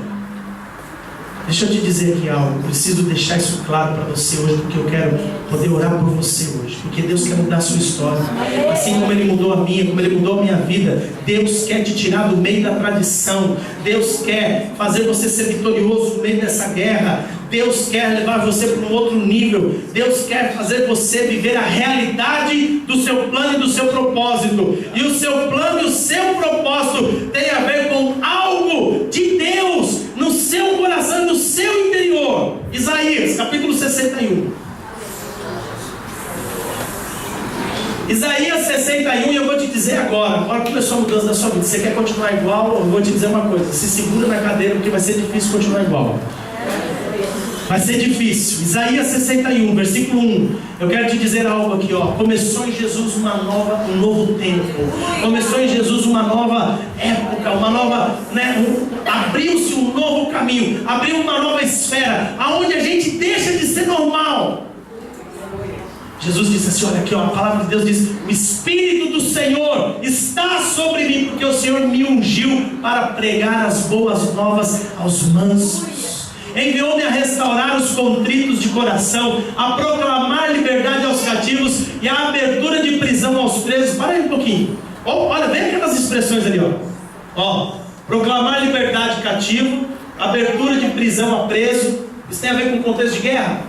Deixa eu te dizer aqui algo, eu preciso deixar isso claro para você hoje, porque eu quero poder orar por você hoje, porque Deus quer mudar a sua história, assim como Ele mudou a minha, como Ele mudou a minha vida. Deus quer te tirar do meio da tradição, Deus quer fazer você ser vitorioso no meio dessa guerra, Deus quer levar você para um outro nível, Deus quer fazer você viver a realidade do seu plano e do seu propósito, e o seu plano e o seu propósito tem a ver com algo de Deus no seu coração, no seu interior. Isaías, capítulo 61. Isaías 61, e eu vou te dizer agora começou a mudança da sua vida. Você quer continuar igual? Eu vou te dizer uma coisa, se segura na cadeira, porque vai ser difícil continuar igual. Vai ser difícil. Isaías 61, versículo 1. Eu quero te dizer algo aqui, ó. Começou em Jesus um novo tempo. Começou em Jesus uma nova época, uma nova, né? Abriu-se um novo caminho, abriu uma nova esfera, aonde a gente deixa de ser normal. Jesus disse assim, olha aqui, ó, a palavra de Deus diz, o Espírito do Senhor está sobre mim, porque o Senhor me ungiu para pregar as boas novas aos mansos. Enviou-me a restaurar os contritos de coração, a proclamar liberdade aos cativos e a abertura de prisão aos presos. Para aí um pouquinho. Olha, vem aquelas expressões ali, ó. Proclamar liberdade cativo, abertura de prisão a preso. Isso tem a ver com o contexto de guerra?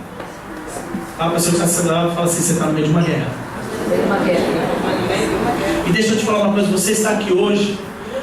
A pessoa que está sendo lá fala assim, você está no meio de uma guerra. E deixa eu te falar uma coisa, você está aqui hoje,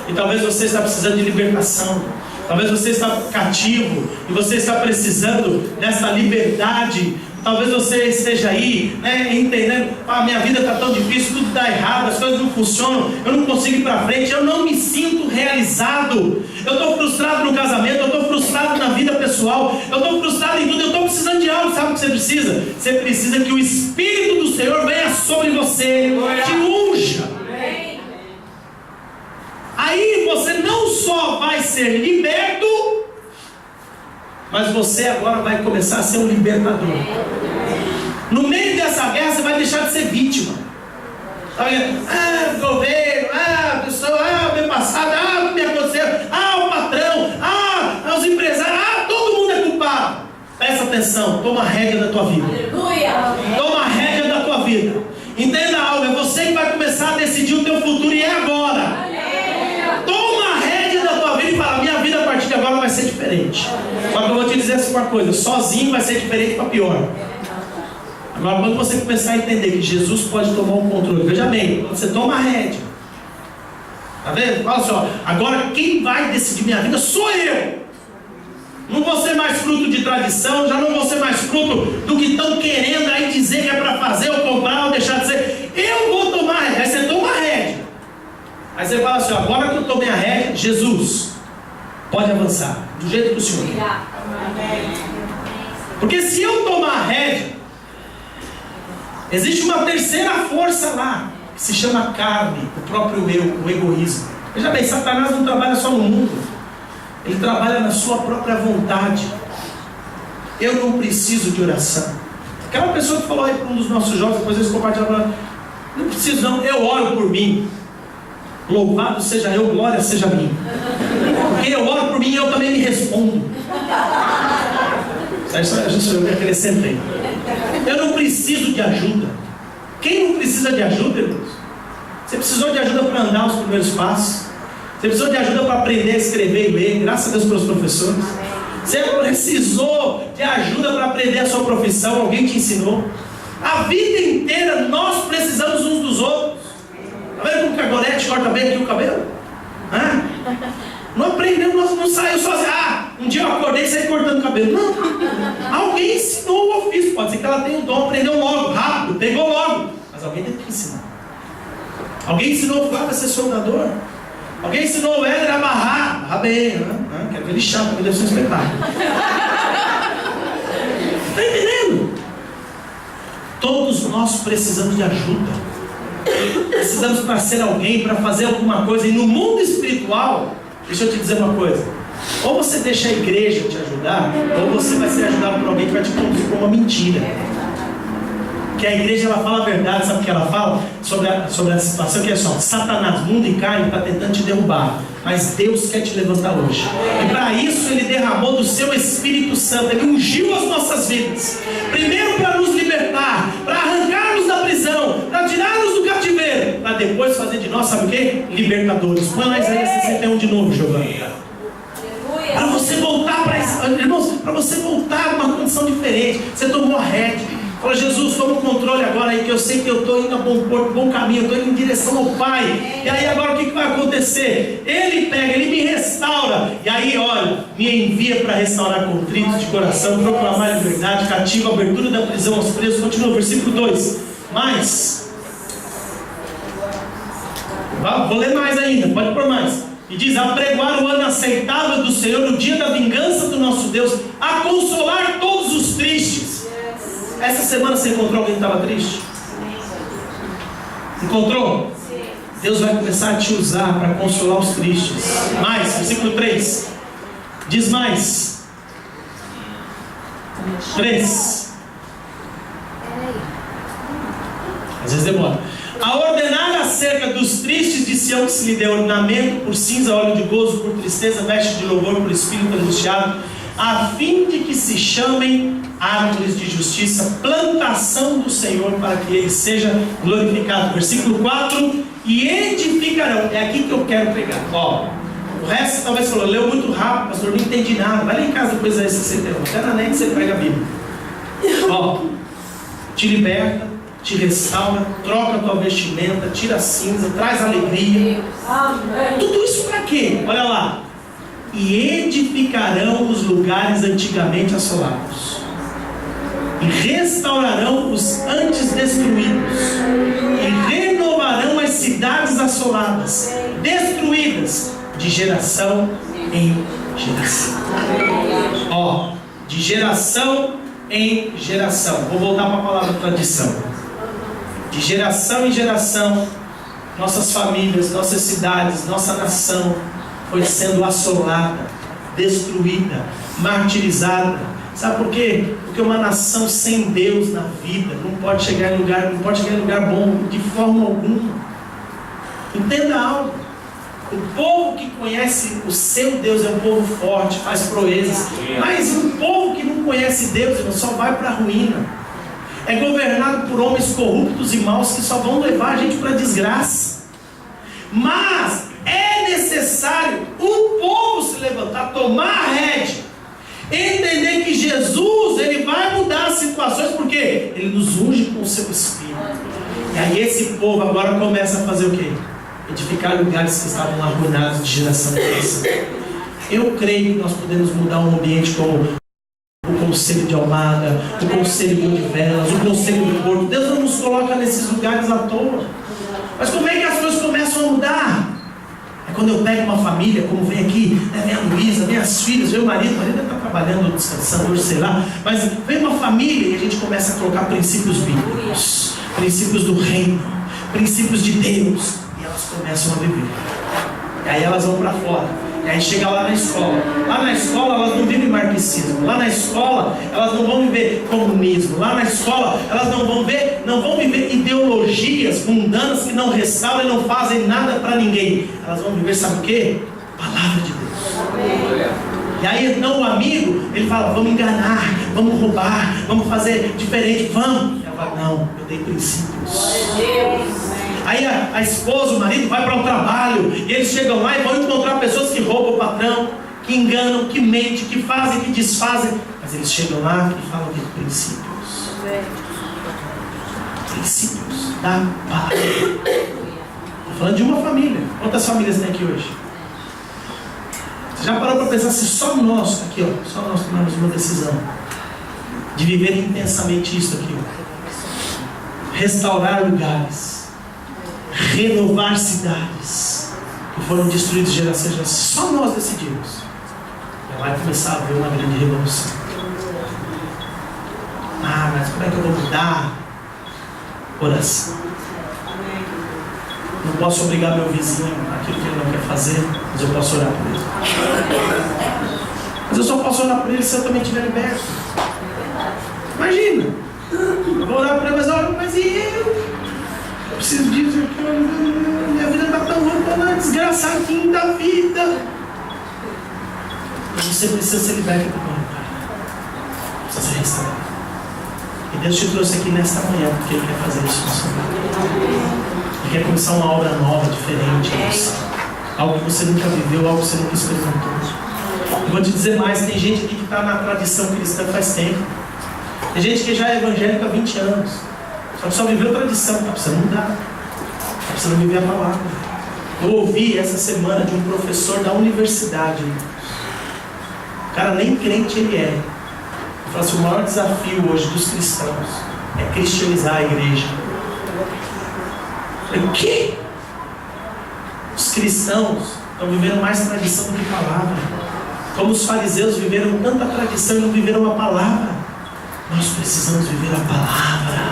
e talvez você está precisando de libertação. Talvez você está cativo e você está precisando dessa liberdade Talvez você esteja aí, né, entendendo, minha vida está tão difícil, tudo está errado, as coisas não funcionam, eu não consigo ir para frente, eu não me sinto realizado, eu estou frustrado no casamento, eu estou frustrado na vida pessoal, eu estou frustrado em tudo, eu estou precisando de algo. Sabe o que você precisa? Você precisa que o Espírito do Senhor venha sobre você, te unja. Aí você não só vai ser liberto, mas você agora vai começar a ser um libertador. No meio dessa guerra você vai deixar de ser vítima. O governo, a pessoa, o meu passado, o que me aconteceu, o patrão, os empresários, todo mundo é culpado. Presta atenção, toma a rédea da tua vida. Aleluia. Toma a rédea da tua vida. Entenda algo, é você que vai começar a decidir o teu futuro e é agora. Toma a rédea da tua vida e fala: minha vida a partir de agora vai ser diferente. Só que eu vou te dizer essa uma coisa: sozinho vai ser diferente para pior. Agora, quando você começar a entender que Jesus pode tomar o controle, veja bem, quando você toma a rédea, tá vendo? Fala assim: ó, agora quem vai decidir minha vida sou eu. Não vou ser mais fruto de tradição, já não vou ser mais fruto do que estão querendo aí dizer que é para fazer ou comprar ou deixar de ser. Eu vou tomar a rédea. Aí você toma a rédea. Aí você fala assim: ó, agora que eu tomei a rédea, Jesus pode avançar do jeito que o Senhor quer. Porque se eu tomar a rédea, existe uma terceira força lá, que se chama carne, o próprio eu, o egoísmo. Veja bem, Satanás não trabalha só no mundo, ele trabalha na sua própria vontade. Eu não preciso de oração. Aquela pessoa que falou aí para um dos nossos jovens, depois eles compartilharam: não preciso não, eu oro por mim. Louvado seja eu, glória seja a mim. Porque eu oro por mim e eu também me respondo. Isso a gente eu acrescentei. Eu não preciso de ajuda. Quem não precisa de ajuda, irmãos? Você precisou de ajuda para andar os primeiros passos. Você precisou de ajuda para aprender a escrever e ler. Graças a Deus pelos professores. Você precisou de ajuda para aprender a sua profissão. Alguém te ensinou. A vida inteira nós precisamos uns dos outros. Está vendo como o Cagonete corta bem aqui o cabelo? Não aprendeu, não saiu sozinho. Um dia eu acordei e saí cortando o cabelo. Não. Alguém ensinou o ofício. Pode ser que ela tenha o dom, aprendeu logo, rápido, pegou logo. Mas alguém teve que ensinar. Alguém ensinou o Flávio a ser soldador. Alguém ensinou o Éder a amarrar bem. Quero ver ele chato, me deu seu espetáculo. Está entendendo? Todos nós precisamos de ajuda. Precisamos para ser alguém, para fazer alguma coisa. E no mundo espiritual, deixa eu te dizer uma coisa: ou você deixa a igreja te ajudar, ou você vai ser ajudado por alguém que vai te conduzir por uma mentira. Que a igreja, ela fala a verdade. Sabe o que ela fala? Sobre a situação que é só: Satanás, mundo e carne está tentando te derrubar, mas Deus quer te levantar hoje. E para isso Ele derramou do seu Espírito Santo. Ele ungiu as nossas vidas, primeiro para nos libertar, para arrancar-nos da prisão, para tirar-nos do cativeiro, para depois fazer de nós, sabe o que? Libertadores. Põe lá Isaías 61 de novo, Giovanni. Para você voltar para isso, irmãos, para você voltar a uma condição diferente. Você tomou a rédea. Fala: Jesus, toma o controle agora aí, que eu sei que eu estou indo a bom caminho, eu estou indo em direção ao Pai. E aí agora o que vai acontecer? Ele pega, Ele me restaura. E aí, olha, me envia para restaurar contritos de coração, proclamar a liberdade, cativo, abertura da prisão aos presos. Continua, versículo 2. Mas, vou ler mais ainda, pode pôr mais. E diz: apregoar o ano aceitável do Senhor, o dia da vingança do nosso Deus, a consolar todos os tristes. Essa semana você encontrou alguém que estava triste? Encontrou? Sim. Deus vai começar a te usar para consolar os tristes. Mais, versículo 3. Diz mais. 3. Às vezes demora. A ordenar acerca dos tristes de Sião, que se lhe deu ornamento por cinza, óleo de gozo, por tristeza, veste de louvor, por espírito angustiado, a fim de que se chamem árvores de justiça, plantação do Senhor, para que Ele seja glorificado. Versículo 4: e edificarão. É aqui que eu quero pegar. O resto talvez falou: leu muito rápido, pastor, não entendi nada. Vai lá em casa depois aí 61. Até na net você pega a Bíblia. Te liberta, te restaura, troca a tua vestimenta, tira a cinza, traz alegria. Tudo isso para quê? Olha lá: e edificarão os lugares antigamente assolados. e restaurarão os antes destruídos, e renovarão as cidades assoladas, destruídas, de geração em geração. Ó, de geração em geração. Vou voltar para a palavra tradição. De geração em geração, nossas famílias, nossas cidades, nossa nação foi sendo assolada, destruída, martirizada. Sabe por quê? Porque uma nação sem Deus na vida não pode chegar em lugar bom de forma alguma. Entenda algo. O povo que conhece o seu Deus é um povo forte, faz proezas. Mas o povo que não conhece Deus, irmão, só vai para a ruína. É governado por homens corruptos e maus que só vão levar a gente para a desgraça. Mas é necessário o povo se levantar, tomar a rédea, entender que Jesus, ele vai mudar as situações, porque ele nos unge com o seu Espírito. E aí esse povo agora começa a fazer o quê? Edificar lugares que estavam arruinados de geração em geração. Eu creio que nós podemos mudar um ambiente como o Conselho de Almada, o Conselho de Odivelas, o Conselho do Porto. Deus não nos coloca nesses lugares à toa. Mas como é que as coisas começam a mudar? É quando eu pego uma família, como vem aqui, né, vem a Luísa, vem as filhas, vem o marido está trabalhando, descansando, hoje sei lá, mas vem uma família e a gente começa a colocar princípios bíblicos, princípios do reino, princípios de Deus, e elas começam a viver. E aí elas vão para fora. E aí chega lá na escola. Lá na escola elas não vivem marxismo. Lá na escola elas não vão viver comunismo. Lá na escola elas não vão viver ideologias mundanas que não restauram e não fazem nada para ninguém. Elas vão viver, sabe o quê? Palavra de Deus. E aí então o amigo, ele fala, vamos enganar, vamos roubar, vamos fazer diferente, vamos. E ela fala, não, eu tenho princípios. Aí a esposa, o marido vai para um trabalho e eles chegam lá e vão encontrar pessoas que roubam o patrão, que enganam, que mentem, que fazem, que desfazem. Mas eles chegam lá e falam de princípios. Princípios da palavra. Estou falando de uma família. Quantas famílias tem aqui hoje? Você já parou para pensar se só nós, aqui ó, só nós tomamos uma decisão de viver intensamente isso aqui ó. Restaurar lugares, renovar cidades que foram destruídas de geração em geração. Só nós decidimos. Já vai começar a haver uma grande revolução. Ah, mas como é que eu vou mudar? Oração. Não posso obrigar meu vizinho aquilo que ele não quer fazer, mas eu posso orar por ele. Mas eu só posso orar por ele se eu também estiver liberto. Imagina, eu vou orar por ele, mas e eu? Eu preciso disso, minha vida está tão ruim, está desgraçadinho da vida. Você precisa ser liberto do pecado. Precisa ser restaurado. E Deus te trouxe aqui nesta manhã porque Ele quer fazer isso na sua vida. Ele quer começar uma obra nova, diferente. Algo que você nunca viveu, algo que você nunca experimentou. Eu vou te dizer mais, tem gente aqui que está na tradição cristã faz tempo. Tem gente que já é evangélica há 20 anos. Só que só viveu tradição, está precisando mudar. Está precisando viver a palavra. Eu ouvi essa semana de um professor da universidade. O cara nem crente ele é. Ele falou assim, o maior desafio hoje dos cristãos é cristianizar a igreja. Eu falei, o quê? Os cristãos estão vivendo mais tradição do que palavra. Como os fariseus viveram tanta tradição e não viveram a palavra. Nós precisamos viver a palavra.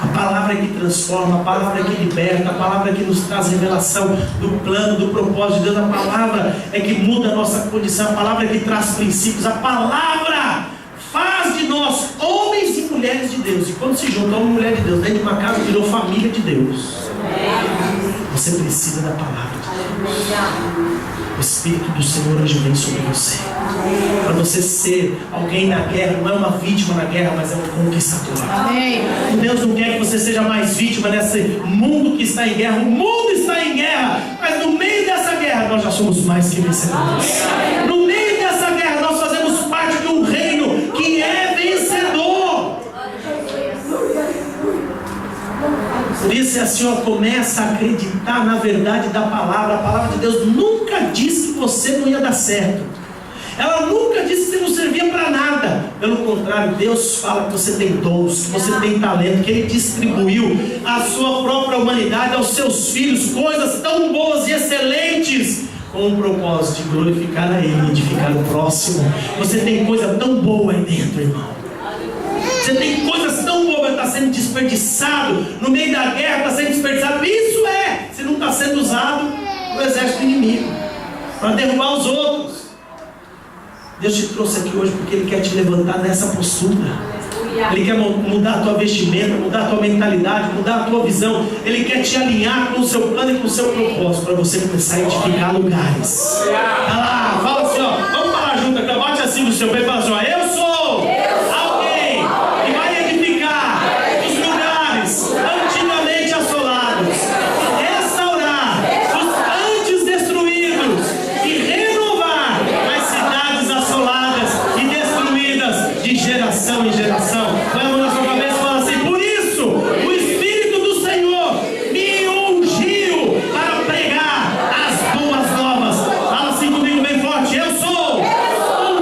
A palavra que transforma, a palavra que liberta, a palavra que nos traz revelação do plano, do propósito de Deus. A palavra é que muda a nossa condição, a palavra é que traz princípios. A palavra faz de nós homens e mulheres de Deus. E quando se junta homem e mulher de Deus dentro de uma casa, virou família de Deus. Você precisa da palavra de Deus. O Espírito do Senhor hoje vem sobre você. Para você ser alguém na guerra, não é uma vítima na guerra, mas é um conquistador. Amém. Deus não quer que você seja mais vítima nesse mundo que está em guerra. O mundo está em guerra, mas no meio dessa guerra nós já somos mais que vencedores. No meio dessa guerra nós fazemos parte de um reino que é vencedor. Por isso assim, ó, começa a acreditar na verdade da palavra. A palavra de Deus nunca disse que você não ia dar certo. Ela nunca disse que você não servia para nada. Pelo contrário, Deus fala que você tem dons, que você tem talento, que Ele distribuiu a sua própria humanidade aos seus filhos, coisas tão boas e excelentes, com o propósito de glorificar a Ele e edificar o próximo. Você tem coisa tão boa aí dentro, irmão. Você tem coisas tão boas que está sendo desperdiçado no meio da guerra, está sendo desperdiçado. Isso se não está sendo usado no exército inimigo para derrubar os outros. Deus te trouxe aqui hoje porque Ele quer te levantar nessa postura. Ele quer mudar a tua vestimenta, mudar a tua mentalidade, mudar a tua visão. Ele quer te alinhar com o seu plano e com o seu propósito, para você começar a edificar lugares. Ah lá, fala assim, ó, vamos falar junto aqui, bate assim no seu peito e fala assim, ó, eu sou alguém que vai edificar os lugares antigamente assolados, restaurar os antes destruídos e renovar as cidades assoladas e destruídas de geração em geração. Vamos na sua cabeça e fala assim: por isso o Espírito do Senhor me ungiu para pregar as boas novas. Fala assim comigo bem forte: eu sou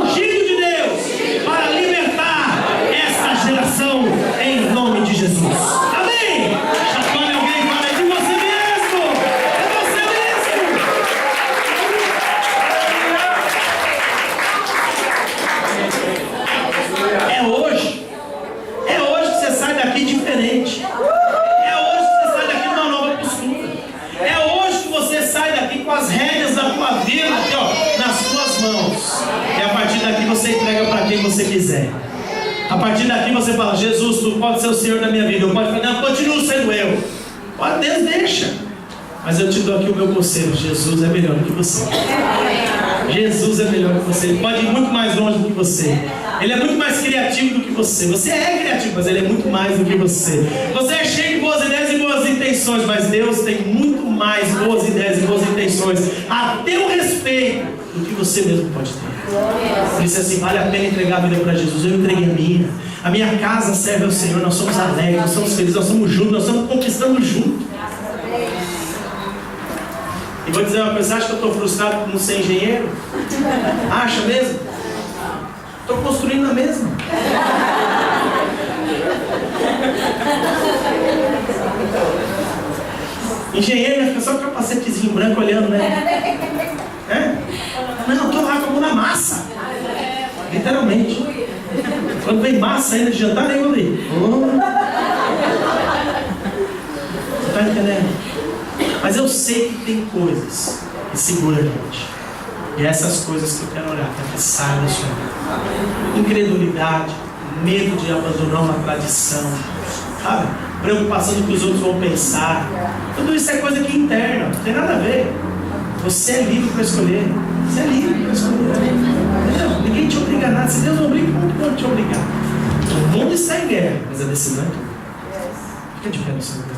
ungido de Deus para libertar essa geração em nome de Jesus. Amém? Chacoalhe alguém e fala: é de você mesmo, é você mesmo. É hoje que você sai daqui diferente. É hoje que você sai daqui com uma nova postura. É hoje que você sai daqui com as rédeas da tua vida aqui, ó, nas tuas mãos. E a partir daqui você entrega para quem você quiser. A partir daqui você fala: Jesus, tu pode ser o Senhor da minha vida. Eu pode falar: não, continuo sendo eu. Pode, Deus deixa. Mas eu te dou aqui o meu conselho: Jesus é melhor do que você. Jesus é melhor que você. Ele pode ir muito mais longe do que você. Ele é muito mais criativo do que você. Você é criativo, mas Ele é muito mais do que você. Você é cheio de boas ideias e boas intenções, mas Deus tem muito mais boas ideias e boas intenções a teu respeito do que você mesmo pode ter. Por isso assim, vale a pena entregar a vida para Jesus. Eu entreguei a minha. A minha casa serve ao Senhor. Nós somos alegres, nós somos felizes, nós somos juntos, nós estamos conquistando juntos. E vou dizer uma coisa: acha que eu estou frustrado por não ser engenheiro? Acha mesmo? Estou construindo a mesma. Engenheiro fica só com o capacetezinho branco olhando, né? Não, estou lá com a mão na massa. Literalmente. Quando vem massa ainda de jantar, nem vou ver. Você está entendendo? Mas eu sei que tem coisas que seguram a gente. E essas coisas que eu quero orar para que saia da sua vida. Incredulidade, medo de abandonar uma tradição, sabe? Preocupação do que os outros vão pensar. Tudo isso é coisa que interna, não tem nada a ver. Você é livre para escolher. Você é livre para escolher. Entendeu? Ninguém te obriga a nada. Se Deus não obriga, como que pode te obrigar? O mundo está em guerra, mas a decisão é tua. Fica de pé no seu lugar.